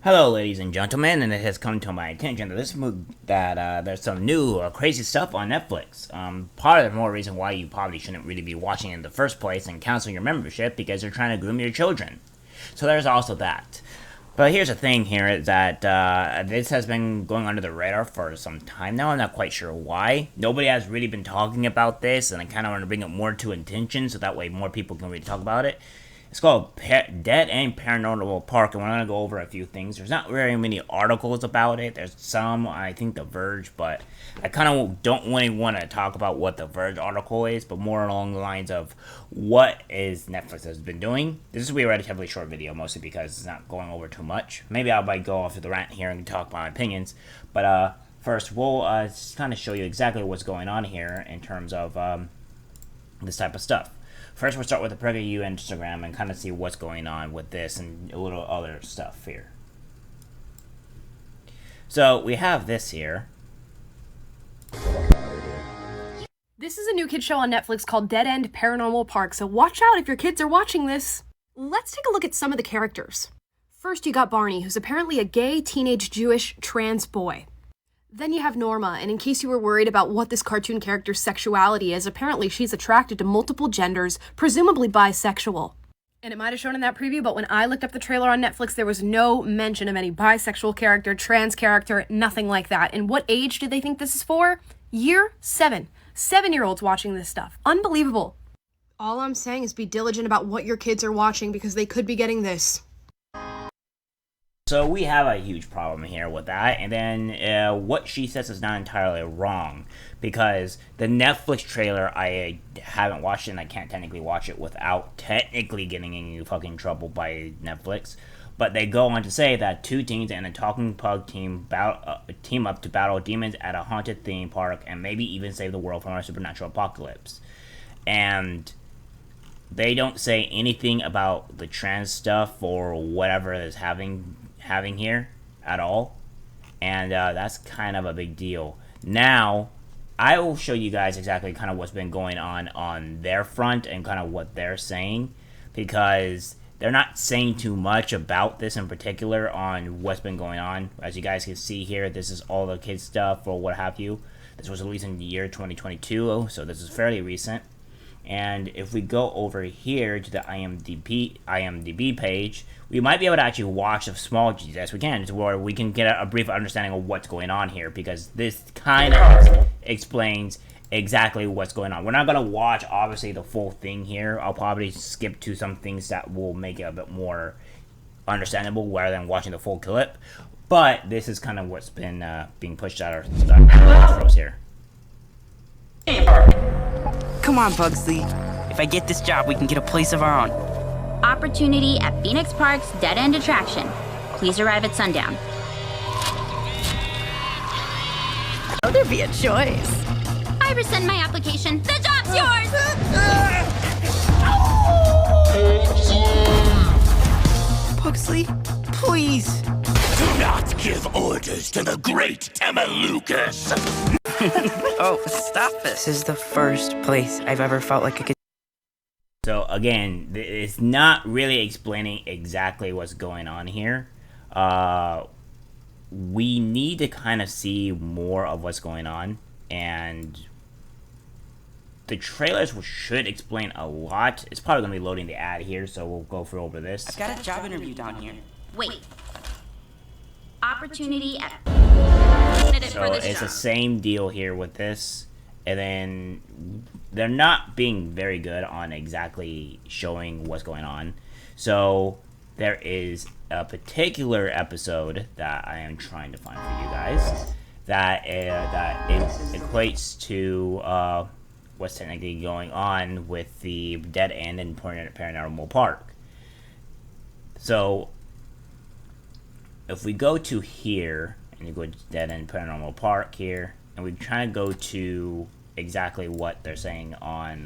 Hello, ladies and gentlemen, and it has come to my attention that there's some new crazy stuff on Netflix. Part of the more reason why you probably shouldn't really be watching it in the first place and cancel your membership because they're trying to groom your children. So there's also that. But here's the thing here is that this has been going under the radar for some time now. I'm not quite sure why. Nobody has really been talking about this, and I kind of want to bring it more to attention so that way more people can really talk about it. It's called Deadman Paranormal Park, and we're going to go over a few things. There's not very many articles about it. There's some, I think, The Verge, but I kind of don't really want to talk about what The Verge article is, but more along the lines of what is Netflix has been doing. This will be a relatively short video, mostly because it's not going over too much. Maybe I might go off to the rant here and talk my opinions, but first, we'll just kind of show you exactly what's going on here in terms of this type of stuff. First, we'll start with the PragerU Instagram and kind of see what's going on with this and a little other stuff here. So, we have this here. This is a new kid show on Netflix called Deadman Paranormal Park, so watch out if your kids are watching this. Let's take a look at some of the characters. First, you got Barney, who's apparently a gay, teenage, Jewish, trans boy. Then you have Norma, and in case you were worried about what this cartoon character's sexuality is, apparently she's attracted to multiple genders, presumably bisexual. And it might have shown in that preview, but when I looked up the trailer on Netflix, there was no mention of any bisexual character, trans character, nothing like that. And what age did they think this is for? Year 7. 7-year-olds watching this stuff. Unbelievable. All I'm saying is be diligent about what your kids are watching because they could be getting this. So we have a huge problem here with that, and then what she says is not entirely wrong, because the Netflix trailer, I haven't watched it, and I can't technically watch it without technically getting in fucking trouble by Netflix, but they go on to say that two teens and a talking pug team up to battle demons at a haunted theme park, and maybe even save the world from a supernatural apocalypse. And they don't say anything about the trans stuff or whatever is having here at all, and that's kind of a big deal. Now I will show you guys exactly kind of what's been going on their front and kind of what they're saying, because they're not saying too much about this in particular on what's been going on. As you guys can see here, this is all the kids stuff or what have you. This was released in the year 2022, so this is fairly recent. And if we go over here to the IMDb page, we might be able to actually watch as small as we can, to where we can get a brief understanding of what's going on here, because this kind of explains exactly what's going on. We're not going to watch, obviously, the full thing here. I'll probably skip to some things that will make it a bit more understandable rather than watching the full clip. But this is kind of what's been being pushed out our throats here. Come on, Pugsley. If I get this job, we can get a place of our own. Opportunity at Phoenix Park's Dead End attraction. Please arrive at sundown. Oh, there'd be a choice. I rescind my application. The job's yours! Pugsley, please. Do not give orders to the great Emma Lucas. Oh, stop it. This is the first place I've ever felt like I could. So again, it's not really explaining exactly what's going on here. We need to kind of see more of what's going on, and the trailers should explain a lot. It's probably going to be loading the ad here, so we'll go over this. I've got a job interview down here. Wait. Opportunity at... So it's the same deal here with this, and then they're not being very good on exactly showing what's going on. So there is a particular episode that I am trying to find for you guys that equates to what's technically going on with the Dead End and Paranormal Park. So if we go to here, and you go to Dead End Paranormal Park here, and we try to go to exactly what they're saying on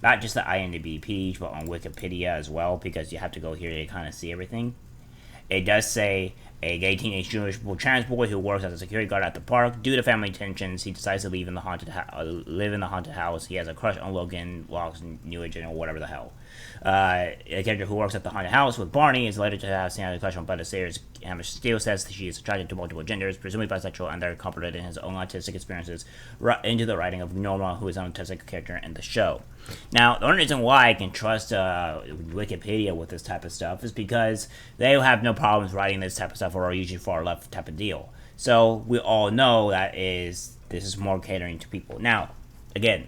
not just the IMDb page, but on Wikipedia as well, because you have to go here to kind of see everything. It does say a gay teenage Jewish trans boy who works as a security guard at the park. Due to family tensions, he decides to live in the haunted house. He has a crush on Logan, Locke's new agent, or whatever the hell. A character who works at the haunted house with Barney is later to have seen a question, but Sayers Hammer Steele says that she is attracted to multiple genders, presumably bisexual, and they're incorporated in his own autistic experiences into the writing of Norma, who is an autistic character in the show. Now, the only reason why I can trust Wikipedia with this type of stuff is because they have no problems writing this type of stuff, or are usually far left type of deal. So we all know that this is more catering to people. Now, again,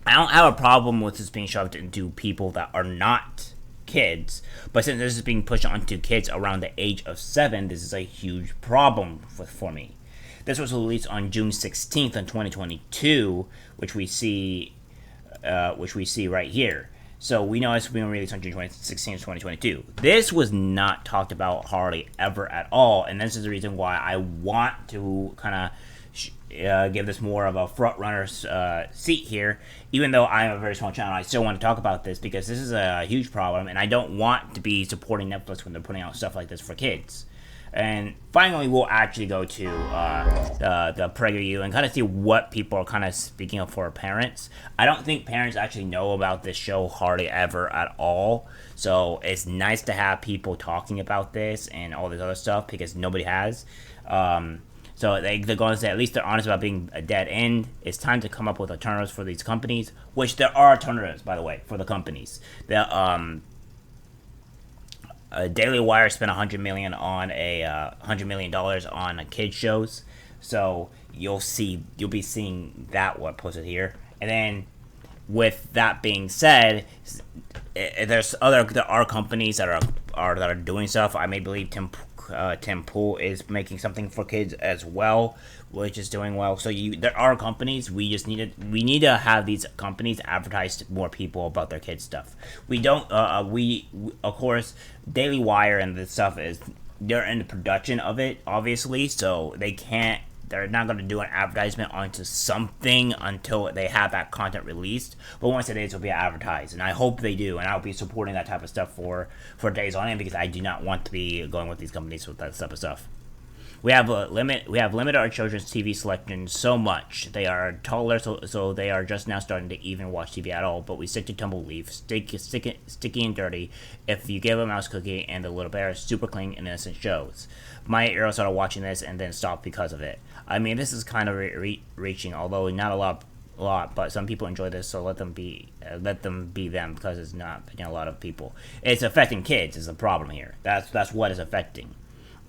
I don't have a problem with this being shoved into people that are not kids, but since this is being pushed onto kids around the age of 7, this is a huge problem for me. This was released on June 16th in 2022, which we see right here. So we know it's being released on June 16th, 2022. This was not talked about hardly ever at all, and this is the reason why I want to kind of give this more of a front runner's seat here. Even though I'm a very small channel, I still want to talk about this because this is a huge problem, and I don't want to be supporting Netflix when they're putting out stuff like this for kids. And finally, we'll actually go to the PragerU and kind of see what people are kind of speaking of for parents. I don't think parents actually know about this show hardly ever at all. So it's nice to have people talking about this and all this other stuff because nobody has. So they're going to say at least they're honest about being a dead end. It's time to come up with alternatives for these companies, which there are alternatives, by the way, for the companies. Daily Wire spent $100 million on $100 million on kids shows, so you'll be seeing that what posted here. And then, with that being said, there are companies that are doing stuff. I may believe Tim Pool is making something for kids as well, which is doing well. So there are companies. We need to have these companies advertise to more people about their kids stuff. We don't. We of course, Daily Wire and this stuff they're in the production of it, obviously. So they're not going to do an advertisement onto something until they have that content released. But once it is, it'll be advertised, and I hope they do. And I'll be supporting that type of stuff for days on end because I do not want to be going with these companies with that type of stuff. We have limited our children's TV selection so much. They are taller, so they are just now starting to even watch TV at all. But we stick to Tumbleleaf, sticky and dirty. If you give a mouse cookie and the little bear, super clean and innocent shows. My 8-year-old started watching this and then stopped because of it. I mean, this is kind of reaching, although not a lot, but some people enjoy this, so let them be them because it's not a lot of people. It's affecting kids is the problem here. That's what is affecting.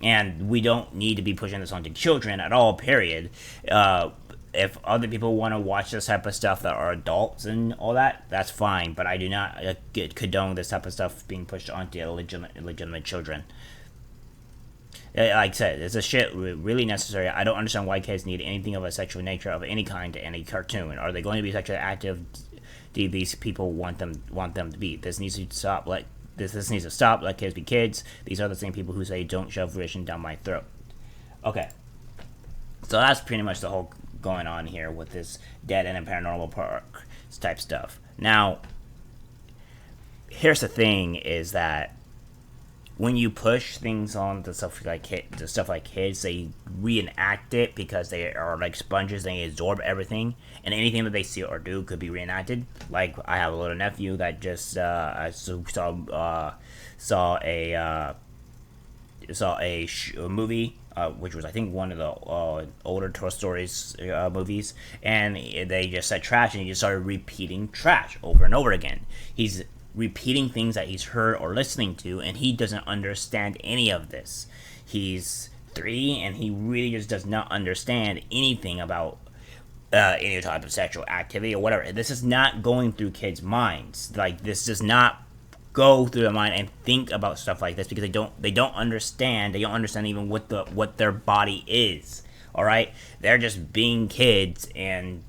And we don't need to be pushing this onto children at all, period. If other people want to watch this type of stuff that are adults and all that, that's fine. But I do not condone this type of stuff being pushed onto illegitimate children. Like I said, it's a shit really necessary. I don't understand why kids need anything of a sexual nature of any kind in a cartoon. Are they going to be sexually active? Do these people want them to be? This needs to stop. This needs to stop. Let kids be kids. These are the same people who say don't shove religion down my throat. Okay, so that's pretty much the whole going on here with this Dead End and Paranormal Park type stuff. Now, here's the thing: is that when you push things on the stuff like kids, they reenact it because they are like sponges. They absorb everything, and anything that they see or do could be reenacted. Like I have a little nephew that just saw a movie, which was I think one of the older Toy Stories movies, and they just said trash, and he just started repeating trash over and over again. He's repeating things that he's heard or listening to, and he doesn't understand any of this. He's 3, and he really just does not understand anything about any type of sexual activity or whatever. This is not going through kids' minds. Like, this does not go through their mind and think about stuff like this because they don't understand. They don't understand even what their body is. All right, they're just being kids, and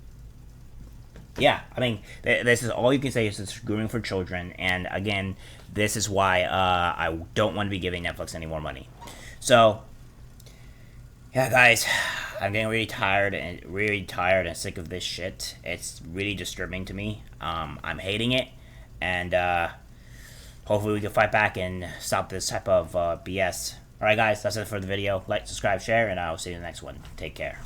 yeah, I mean, this is all you can say is it's grooming for children, and again, this is why I don't want to be giving Netflix any more money. So, yeah, guys, I'm getting really tired and sick of this shit. It's really disturbing to me. I'm hating it, and hopefully we can fight back and stop this type of BS. Alright, guys, that's it for the video. Like, subscribe, share, and I'll see you in the next one. Take care.